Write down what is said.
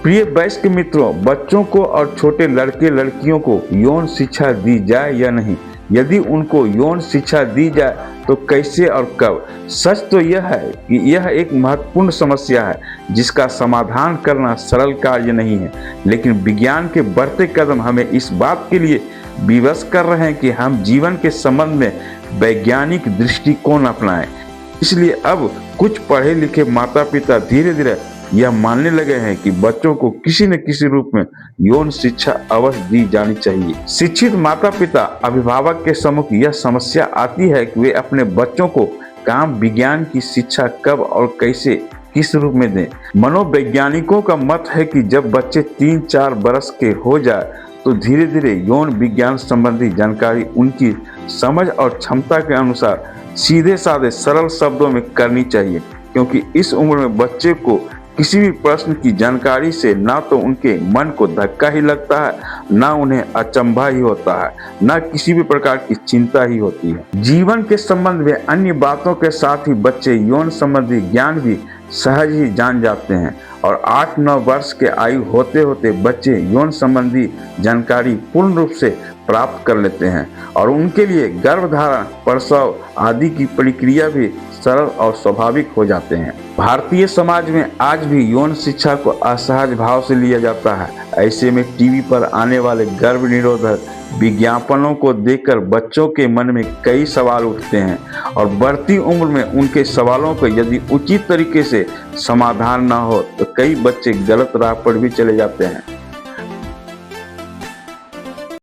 प्रिय वयस्क मित्रों, बच्चों को और छोटे लड़के लड़कियों को यौन शिक्षा दी जाए या नहीं? यदि उनको यौन शिक्षा दी जाए तो कैसे और कब? सच तो यह है कि यह एक महत्वपूर्ण समस्या है जिसका समाधान करना सरल कार्य नहीं है, लेकिन विज्ञान के बढ़ते कदम हमें इस बात के लिए विवश कर रहे हैं कि हम जीवन के संबंध में वैज्ञानिक दृष्टिकोण अपनाएं। इसलिए अब कुछ पढ़े लिखे माता पिता धीरे धीरे यह मानने लगे हैं कि बच्चों को किसी न किसी रूप में यौन शिक्षा अवश्य दी जानी चाहिए। शिक्षित माता पिता अभिभावक के सम्मुख यह समस्या आती है कि वे अपने बच्चों को काम विज्ञान की शिक्षा कब और कैसे किस रूप में दें। मनोवैज्ञानिकों का मत है कि जब बच्चे 3-4 बरस के हो जाए तो धीरे धीरे यौन विज्ञान संबंधी जानकारी उनकी समझ और क्षमता के अनुसार सीधे साधे सरल शब्दों में करनी चाहिए, क्योंकि इस उम्र में बच्चे को किसी भी प्रश्न की जानकारी से ना तो उनके मन को धक्का ही लगता है, ना उन्हें अचंभा ही होता है, ना किसी भी प्रकार की चिंता ही होती है। जीवन के संबंध में अन्य बातों के साथ ही बच्चे यौन संबंधी ज्ञान भी सहज ही जान जाते हैं और 8-9 वर्ष के आयु होते होते बच्चे यौन संबंधी जानकारी पूर्ण रूप से प्राप्त कर लेते हैं और उनके लिए गर्भधारण, प्रसव आदि की प्रक्रिया भी सरल और स्वाभाविक हो जाते हैं। भारतीय समाज में आज भी यौन शिक्षा को असहज भाव से लिया जाता है। ऐसे में टीवी पर आने वाले गर्भ निरोधक विज्ञापनों को देखकर बच्चों के मन में कई सवाल उठते हैं और बढ़ती उम्र में उनके सवालों का यदि उचित तरीके से समाधान न हो तो कई बच्चे गलत राह पर भी चले जाते हैं।